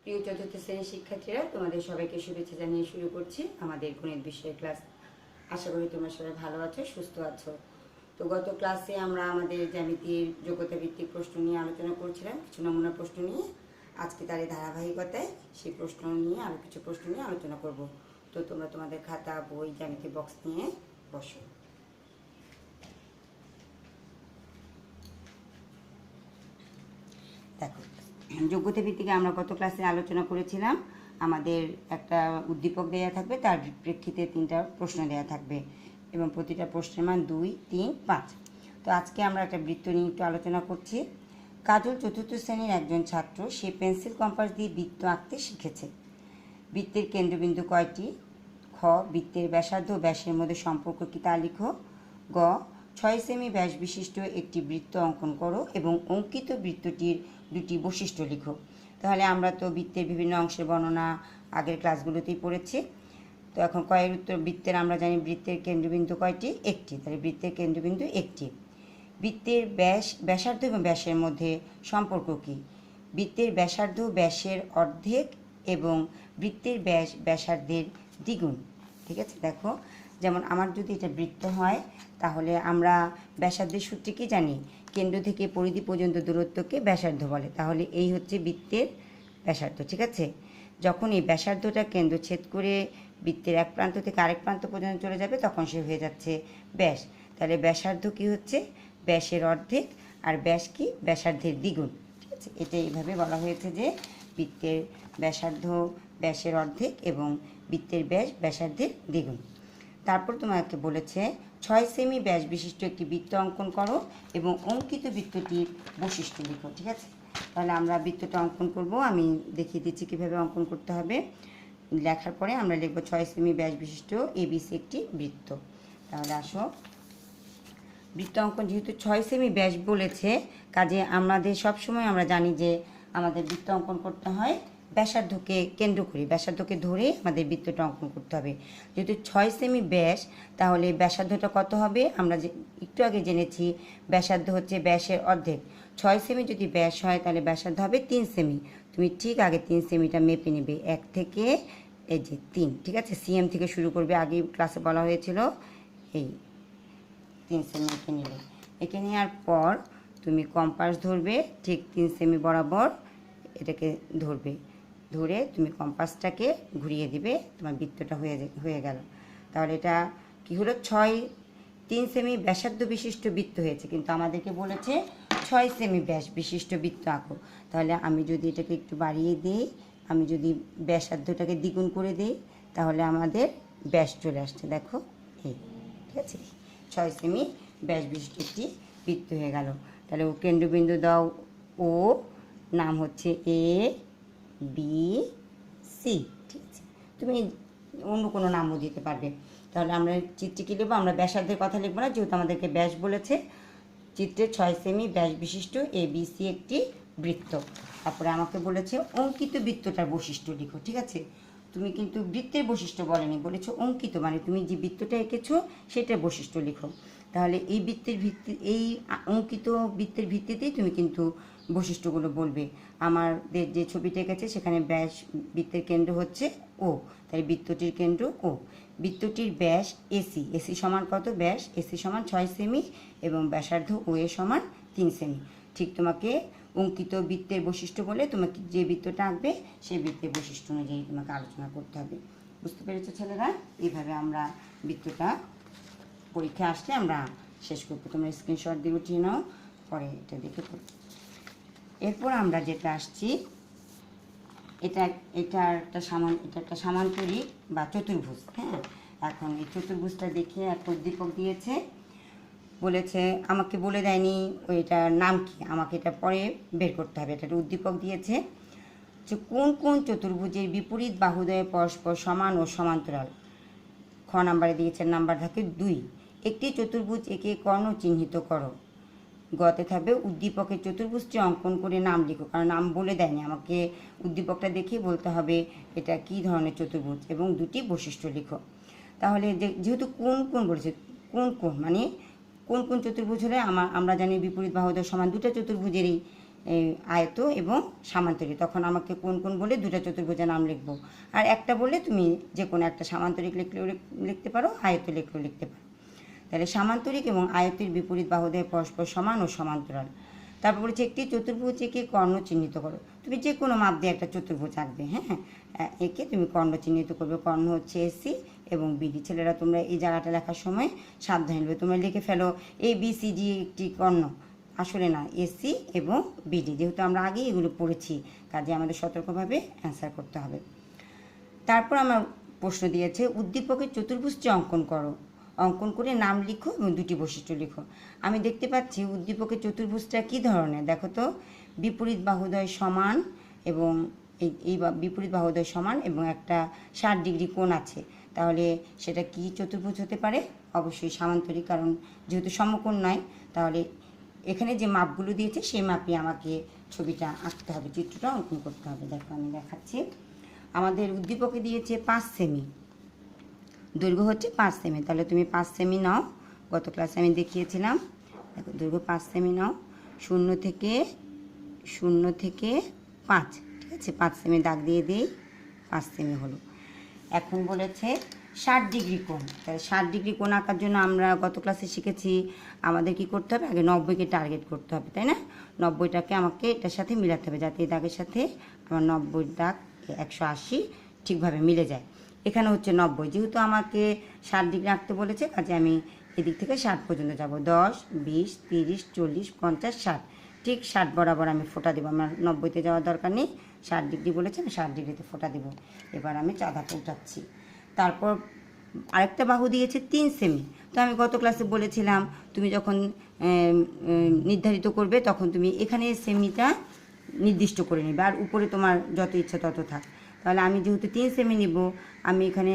প্রিয় চতুর্থ শ্রেণীর শিক্ষার্থীরা, তোমাদের সবাইকে শুভেচ্ছা জানিয়ে শুরু করছি আমাদের গণিত বিষয়ের ক্লাস। আশা করি তোমরা সবাই ভালো আছো, সুস্থ আছো। তো গত ক্লাসে আমরা আমাদের জ্যামিতির যোগ্যতা ভিত্তিক প্রশ্ন নিয়ে আলোচনা করছিলাম, কিছু নমুনা প্রশ্ন নিয়ে। আজকে তার এই ধারাবাহিকতায় সেই প্রশ্ন নিয়ে আরও কিছু প্রশ্ন নিয়ে আলোচনা করব। তো তোমরা তোমাদের খাতা, বই, জ্যামিতি বক্স নিয়ে বসো। দেখো, যোগ্যতা ভিত্তিকে আমরা গত ক্লাসে আলোচনা করেছিলাম। আমাদের একটা উদ্দীপক দেওয়া থাকবে, তার প্রেক্ষিতে 3টা প্রশ্ন দেওয়া থাকবে এবং প্রতিটা প্রশ্নের মান 2, 3, 5। তো আজকে আমরা একটা বৃত্ত নিয়ে একটু আলোচনা করছি। কাজল চতুর্থ শ্রেণীর একজন ছাত্র, সে পেন্সিল কম্পাস দিয়ে বৃত্ত আঁকতে শিখেছে। বৃত্তের কেন্দ্রবিন্দু কয়টি? খ, বৃত্তের ব্যাসার্ধ ও ব্যাসের মধ্যে সম্পর্ক কি তা লিখো। গ, 6 সেমি ব্যাস বিশিষ্ট একটি বৃত্ত অঙ্কন করো এবং অঙ্কিত বৃত্তটির দুটি বৈশিষ্ট্য লিখো। তাহলে আমরা তো বৃত্তের বিভিন্ন অংশের বর্ণনা আগের ক্লাসগুলোতেই পড়েছি। তো এখন কয়ের উত্তর। বৃত্তের আমরা জানি বৃত্তের কেন্দ্রবিন্দু কয়টি? একটি। তাহলে বৃত্তের কেন্দ্রবিন্দু একটি। বৃত্তের ব্যাসার্ধ এবং ব্যাসের মধ্যে সম্পর্ক কী? বৃত্তের ব্যাসার্ধ ব্যাসের অর্ধেক এবং বৃত্তের ব্যাস ব্যাসার্ধের দ্বিগুণ। ঠিক আছে, দেখো, যেমন আমার যদি এটা বৃত্ত হয়, তাহলে আমরা ব্যাসার্ধের সূত্রে কি জানি? কেন্দ্র থেকে পরিধি পর্যন্ত দূরত্বকে ব্যাসার্ধ বলে। তাহলে এই হচ্ছে বৃত্তের ব্যাসার্ধ। ঠিক আছে, যখন এই ব্যাসার্ধটা কেন্দ্র ছেদ করে বৃত্তের এক প্রান্ত থেকে আরেক প্রান্ত পর্যন্ত চলে যাবে, তখন সে হয়ে যাচ্ছে ব্যাস। তাহলে ব্যাসার্ধ কি হচ্ছে? ব্যাসের অর্ধেক, আর ব্যাস কি? ব্যাসার্ধের দ্বিগুণ। ঠিক আছে, এটা এইভাবে বলা হয়েছে যে বৃত্তের ব্যাসার্ধ ব্যাসের অর্ধেক এবং বৃত্তের ব্যাস ব্যাসার্ধের দ্বিগুণ। তারপর তোমাকে বলেছে 6 সেমি ব্যাস বিশিষ্ট একটি বৃত্ত অঙ্কন করো এবং অঙ্কিত বৃত্তটির বৈশিষ্ট্য লিখো। ঠিক আছে, তাহলে আমরা বৃত্তটা অঙ্কন করব। আমি দেখিয়ে দিচ্ছি কীভাবে অঙ্কন করতে হবে। লেখার পরে আমরা লিখব 6 সেমি ব্যাস বিশিষ্ট এবিসি একটি বৃত্ত। তাহলে আসো, বৃত্ত অঙ্কন যেহেতু 6 সেমি ব্যাস বলেছে, কাজে আমাদের সবসময় আমরা জানি যে আমাদের বৃত্ত অঙ্কন করতে হয় ব্যাসার্ধকে কেন্দ্র করে, ব্যাসার্ধকে ধরে আমাদের বৃত্তটা অঙ্কন করতে হবে। যেহেতু 6 সেমি ব্যাস, তাহলে ব্যাসার্ধটা কত হবে? আমরা যে একটু আগে জেনেছি, ব্যাসার্ধ হচ্ছে ব্যাসের অর্ধেক। 6 সেমি যদি ব্যাস হয়, তাহলে ব্যাসার্ধ হবে 3 সেমি। তুমি ঠিক আগে 3 সেমিটা মেপে নেবে, 1 থেকে এই যে 3। ঠিক আছে, সিএম থেকে শুরু করবে, আগে ক্লাসে বলা হয়েছিল। এই 3 সেমি এঁকে নিলে, এঁকে নেওয়ার পর তুমি কম্পাস ধরবে, ঠিক 3 সেমি বরাবর এটাকে ধরবে। ধরে তুমি কম্পাসটাকে ঘুরিয়ে দিবে, তোমার বৃত্তটা হয়ে গেল। তাহলে এটা কি হলো? 3 সেমি ব্যাসার্ধ বিশিষ্ট বৃত্ত হয়েছে, কিন্তু আমাদেরকে বলেছে 6 সেমি ব্যাস বিশিষ্ট বৃত্ত আঁকো। তাহলে আমি যদি এটাকে একটু বাড়িয়ে দিই, আমি যদি ব্যাসার্ধটাকে দ্বিগুণ করে দিই, তাহলে আমাদের ব্যাস চলে আসছে। দেখো, এই, ঠিক আছে, 6 সেমি ব্যাস বিশিষ্ট একটি বৃত্ত হয়ে গেল। তাহলে ও কেন্দ্রবিন্দু দাও, ও, নাম হচ্ছে এ বি সি। ঠিক আছে, তুমি অন্য কোনো নামও দিতে পারবে। তাহলে আমরা চিত্রে কী লিখবো? আমরা ব্যাসার্ধের কথা লিখবো না, যেহেতু আমাদেরকে ব্যাস বলেছে। চিত্রে 6 সেমি ব্যাস বিশিষ্ট এবিসি একটি বৃত্ত। তারপরে আমাকে বলেছে অঙ্কিত বৃত্তটার বৈশিষ্ট্য লিখো। ঠিক আছে, তুমি কিন্তু বৃত্তের বৈশিষ্ট্য বলেনি, বলেছো অঙ্কিত, মানে তুমি যে বৃত্তটা এঁকেছো সেটার বৈশিষ্ট্য লিখো। তাহলে এই অঙ্কিত বৃত্তের ভিত্তিতেই তুমি কিন্তু বৈশিষ্ট্যগুলো বলবে। আমাদের যে ছবিটা এঁকেছে সেখানে ব্যাস, বৃত্তের কেন্দ্র হচ্ছে ও, তাই বৃত্তটির কেন্দ্র ও। বৃত্তটির ব্যাস এসি, এসি সমান কত? ব্যাস এসি সমান 6 সেমি এবং ব্যাসার্ধ ও এ সমান 3 সেমি। ঠিক তোমাকে অঙ্কিত বৃত্তের বৈশিষ্ট্য বলে তোমাকে যে বৃত্তটা আঁকবে সেই বৃত্তের বৈশিষ্ট্য অনুযায়ী তোমাকে আলোচনা করতে হবে। বুঝতে পেরেছো ছেলেরা? এইভাবে আমরা বৃত্তটা পরীক্ষা আসলে আমরা শেষ করবো। তোমরা স্ক্রিনশট দিয়ে উঠিয়ে নাও, পরে এটা দেখে পড়ো। এরপর আমরা যেটা আসছি, এটা একটা সামান্তরিক বা চতুর্ভুজ। হ্যাঁ, এখন এই চতুর্ভুজটা দেখে একটা উদ্দীপক দিয়েছে, বলেছে, আমাকে বলে দেয়নি ওইটার নাম কি, আমাকে এটা পরে বের করতে হবে। এটা উদ্দীপক দিয়েছে যে কোন কোন চতুর্ভুজের বিপরীত বাহুদ্বয় পরস্পর সমান ও সমান্তরাল। খ নাম্বারে দিয়েছে, নাম্বার থাকে 2। একটি চতুর্ভুজ একে কর্ণ চিহ্নিত করো। গতে থাকবে উদ্দীপকের চতুর্ভুজটি অঙ্কন করে নাম লিখো। কারণ নাম বলে দেয়নি, আমাকে উদ্দীপকটা দেখে বলতে হবে এটা কী ধরনের চতুর্ভুজ এবং দুটি বৈশিষ্ট্য লিখো। তাহলে যেহেতু কোন কোন বলেছে, কোন কোন মানে কোন কোন চতুর্ভুজ হলে আমরা জানি বিপরীত বাহুদ্বয় সমান, দুটো চতুর্ভুজেরই এই আয়ত এবং সামান্তরিক। তখন আমাকে কোন কোন বলে দুটো চতুর্ভুজের নাম লিখবো, আর একটা বললে তুমি যে কোনো একটা সামান্তরিক লিখলেও লিখতে পারো, আয়ত লিখলেও লিখতে পারো। তাহলে সামান্তরিক এবং আয়তের বিপরীত বাহুদ্বয় পরস্পর সমান ও সমান্তরাল। তারপর বলেছে একটি চতুর্ভুজ একে কর্ণ চিহ্নিত করো। তুমি যে কোনো মাপ দিয়ে একটা চতুর্ভুজ আঁকবে, হ্যাঁ, একে তুমি কর্ণ চিহ্নিত করবে। কর্ণ হচ্ছে এসি এবং বিডি। ছেলেরা তোমরা এই জায়গাটা লেখার সময় সাবধান হবে, তোমরা লিখে ফেলো এ বি সি ডি একটি কর্ণ, আসলে না, এসি এবং বিডি, যেহেতু আমরা আগেই এগুলো পড়েছি, কাজে আমাদের সতর্কভাবে অ্যান্সার করতে হবে। তারপর আমার প্রশ্ন দিয়েছে উদ্দীপকের চতুর্ভুজটি অঙ্কন করো, অঙ্কন করে নাম লিখো এবং দুটি বৈশিষ্ট্য লিখো। আমি দেখতে পাচ্ছি উদ্দীপকের চতুর্ভুজটা কী ধরনের, দেখো তো, বিপরীত বাহুদ্বয় সমান এবং এই বিপরীত বাহুদ্বয় সমান এবং একটা 60 ডিগ্রি কোণ আছে। তাহলে সেটা কি চতুর্ভুজ হতে পারে? অবশ্যই সামান্তরিক, কারণ যেহেতু সমকোণ নয়। তাহলে এখানে যে মাপগুলো দিয়েছে সেই মাপে আমাকে ছবিটা আঁকতে হবে, চিত্রটা অঙ্কন করতে হবে। দেখো আমি দেখাচ্ছি। আমাদের উদ্দীপকে দিয়েছে 5 সেমি, দৈর্ঘ্য হচ্ছে 5 সেমি। তাহলে তুমি 5 সেমি নাও, গত ক্লাসে আমি দেখিয়েছিলাম। দেখো দৈর্ঘ্য 5 সেমি নাও, 0 থেকে 5, ঠিক আছে, 5 সেমি দাগ দিয়ে দিই, 5 সেমি হলো। এখন বলেছে 60 ডিগ্রি কোণ। তাহলে 60 ডিগ্রি কোণ আঁকার জন্য আমরা গত ক্লাসে শিখেছি আমাদের কি করতে হবে, আগে 90কে টার্গেট করতে হবে, তাই না? 90টাকে আমাকে এটার সাথে মিলাতে হবে, যাতে এই দাগের সাথে আমার 90 দাগ 180 ঠিকভাবে মিলে যায়। এখানে হচ্ছে 90, যেহেতু আমাকে 60 ডিগ্রি আঁকতে বলেছে, কাজে আমি এদিক থেকে 60 পর্যন্ত যাব। 10, 20, 30, 40, 50, 60, ঠিক 60 বরাবর আমি ফোঁটা দেবো। আমার 90তে যাওয়ার দরকার নেই, 60 ডিগ্রি বলেছে, আমি 60 ডিগ্রিতে ফোঁটা দেবো। এবার আমি চাঁদাটা উঠাচ্ছি। তারপর আরেকটা বাহু দিয়েছে 3 সেমি। তো আমি গত ক্লাসে বলেছিলাম তুমি যখন নির্ধারিত করবে তখন তুমি এখানে সেমিটা নির্দিষ্ট করে নেবে, আর উপরে তোমার যত ইচ্ছা তত থাক। তাহলে আমি যেহেতু 3 সেমি নিব, আমি এখানে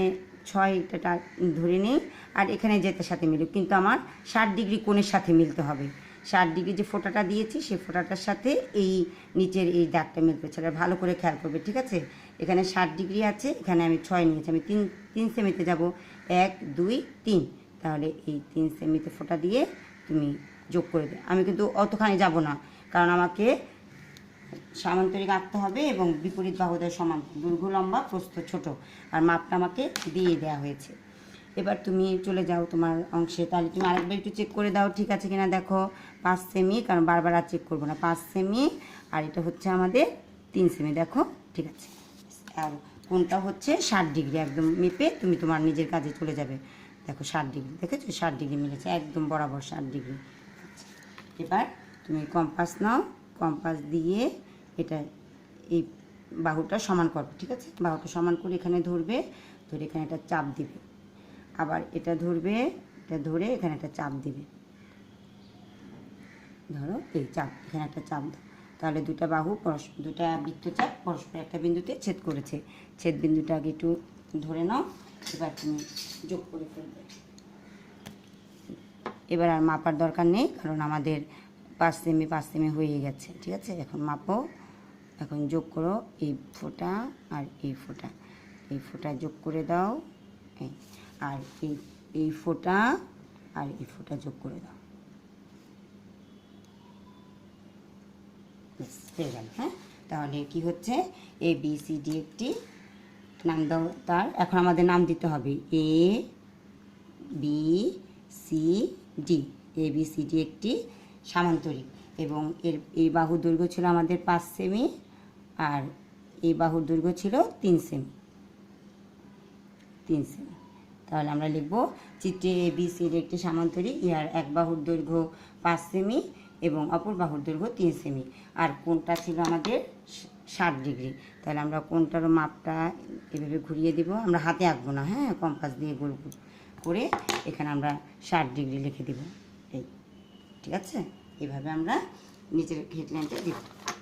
6টা ধরে নিই, আর এখানে যেটার সাথে মিলবে, কিন্তু আমার 60 ডিগ্রি কোণের সাথে মিলতে হবে। 60 ডিগ্রি যে ফোঁটাটা দিয়েছি সেই ফোঁটাটার সাথে এই নিচের এই দাগটা মিলবে। সেটা ভালো করে খেয়াল করবে, ঠিক আছে? এখানে 60 ডিগ্রি আছে, এখানে আমি 6 নিয়েছি, আমি 3 সেমিতে যাব, 1, 2, 3। তাহলে এই 3 সেমিতে ফোঁটা দিয়ে তুমি যোগ করে দেবে। আমি কিন্তু অতখানি যাব না, কারণ আমাকে সামান্তরিক আঁকতে হবে এবং বিপরীত বাহুদ্বয় সমান, দৈর্ঘ্য লম্বা, প্রস্থ ছোট, আর মাপটা আমাকে দিয়ে দেওয়া হয়েছে। এবার তুমি চলে যাও তোমার অংশে। তাহলে তুমি আরেকবার একটু চেক করে দাও ঠিক আছে কিনা। দেখো 5 সেমি, কারণ বারবার আর চেক করবো না, 5 সেমি, আর এটা হচ্ছে আমাদের 3 সেমি। দেখো ঠিক আছে, আর কোনটা হচ্ছে 60 ডিগ্রি, একদম মেপে তুমি তোমার নিজের কাজে চলে যাবে। দেখো 60 ডিগ্রি, দেখেছো 60 ডিগ্রি মিলেছে, একদম বরাবর 60 ডিগ্রি। এবার তুমি কম্পাস নাও, কম্পাস দিয়ে এটা এই বাহুটা সমান করো, ঠিক আছে? বাহুটা সমান করে এখানে ধরবে, ধরে এখানে একটা চাপ দিবে, আবার এটা ধরবে, এটা ধরে এখানে একটা চাপ দিবে, ধরো এই চাপ, এখানে একটা চাপ দাও। তাহলে দুটা বাহু দুটা বৃত্তচাপ পরস্পর একটা বিন্দুতে ছেদ করেছে। ছেদ বিন্দুটা আগে একটু ধরে নাও, এবার তুমি যোগ করে ফেলবে। এবার আর মাপার দরকার নেই, কারণ আমাদের 5 সেমি হয়ে গেছে, ঠিক আছে? এখন মাপো, এখন যোগ করো এই ফোঁটা আর এই ফোঁটা, এই ফোঁটা যোগ করে দাও, এই আর এই ফোঁটা আর এই ফোঁটা যোগ করে দাও, হয়ে গেল। হ্যাঁ, তাহলে কি হচ্ছে, এ বি সি ডি একটি, নাম দাও তার। এখন আমাদের নাম দিতে হবে A B C D. A B C D একটি সামান্তরিক, এবং এই বাহুর দৈর্ঘ্য ছিল আমাদের 5 সেমি, আর এই বাহুর দৈর্ঘ্য ছিল 3 সেমি। তাহলে আমরা লিখব চিত্রে এ বি সি ডি একটি সামান্তরিক, ইহার এক বাহুর দৈর্ঘ্য 5 সেমি এবং অপর বাহুর দৈর্ঘ্য 3 সেমি, আর কোণটা ছিল আমাদের 60 ডিগ্রি। তাহলে আমরা কোণটারও মাপটা এভাবে ঘুরিয়ে দেব, আমরা হাতে আঁকবো না, হ্যাঁ, কম্পাস দিয়ে গোল করে এখানে আমরা 60 ডিগ্রি লিখে দেব, এই, ঠিক আছে? এইভাবে আমরা নিচের হেডলাইনটা দিব।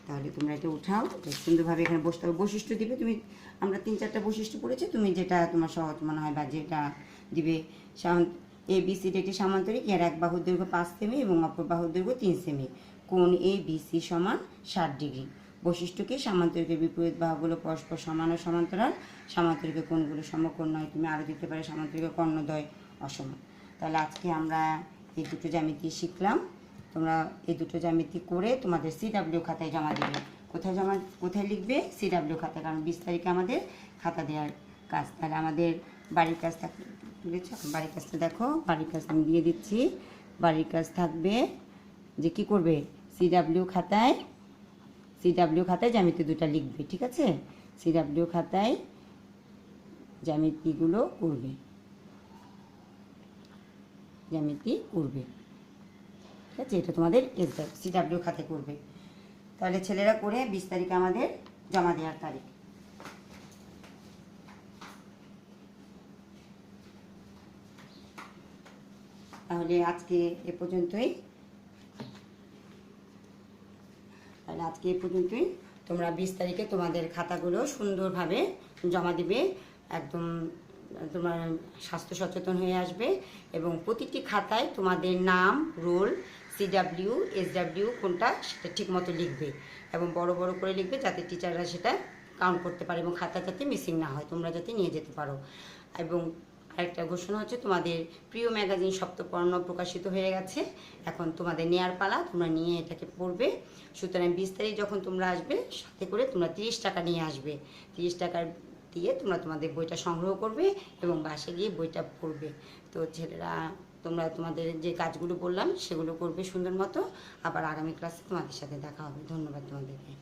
তাহলে তোমরা এটা উঠাও, সুন্দরভাবে এখানে বসতে হবে। বৈশিষ্ট্য দিবে তুমি, আমরা 3-4টা বৈশিষ্ট্য পড়েছি, তুমি যেটা তোমার সহজ মনে হয় বা যেটা দিবে। এ বি সি ডি একটি সামান্তরিক, এর এক বাহুর দৈর্ঘ্য 5 সেমি এবং অপর বাহুর দৈর্ঘ্য 3 সেমি, কোণ এ বি সি সমান 60 ডিগ্রি। বৈশিষ্ট্যকে সামান্তরিকের বিপরীত বাহুগুলো পরস্পর সমান ও সমান্তরাল, সামান্তরিকের কোণগুলো সমকোণ নয়। তুমি আরও দিতে পারে সামান্তরিকের কর্ণদ্বয় অসমান। তাহলে আজকে আমরা এই দুটো জ্যামিতি শিখলাম। তোমরা এই দুটো জ্যামিতি করে তোমাদের সিডাব্লিউ খাতায় জমা দেবে। কোথায় লিখবে? সিডাব্লিউ খাতায়, কারণ 20 তারিখে আমাদের খাতা দেওয়ার কাজ। তাহলে আমাদের বাড়ির কাজ থাকবে, বুঝেছ? বাড়ির কাজটা দেখো, বাড়ির কাজ আমি দিয়ে দিচ্ছি। বাড়ির কাজ থাকবে যে কী করবে, সিডাব্লিউ খাতায় জ্যামিতি দুটো লিখবে, ঠিক আছে? সিডাব্লিউ খাতায় জ্যামিতি করবে, ঠিক আছে? এটা তোমাদের সিডাব্লিউ খাতায় করবে। তাহলে ছেলেরা করে 20 তারিখে আমাদের জমা দেওয়ার তারিখ। তাহলে আজকে এ পর্যন্তই। তোমরা 20 তারিখে তোমাদের খাতাগুলো সুন্দরভাবে জমা দিবে। একদম তোমার স্বাস্থ্য সচেতন হয়ে আসবে এবং প্রতিটি খাতায় তোমাদের নাম, রোল, সিডাব্লিউ, এসডাব্লিউ কোনটা সেটা ঠিকমতো লিখবে এবং বড় বড় করে লিখবে, যাতে টিচাররা সেটা কাউন্ট করতে পারে এবং খাতা যাতে মিসিং না হয়, তোমরা যাতে নিয়ে যেতে পারো। এবং আরেকটা ঘোষণা হচ্ছে, তোমাদের প্রিয় ম্যাগাজিন সপ্তপর্ণ প্রকাশিত হয়ে গেছে। এখন তোমাদের নেয়ার পালা, তোমরা নিয়ে এটাকে পড়বে। সুতরাং 20 তারিখ যখন তোমরা আসবে, সাথে করে তোমরা 30 টাকা নিয়ে আসবে। 30 টাকা দিয়ে তোমরা তোমাদের বইটা সংগ্রহ করবে এবং বাসে গিয়ে বইটা পড়বে। তো ছেলেরা, তোমরা তোমাদের যে কাজগুলো বললাম সেগুলো করবে সুন্দর মতো। আবার আগামী ক্লাসে তোমাদের সাথে দেখা হবে। ধন্যবাদ তোমাদেরকে।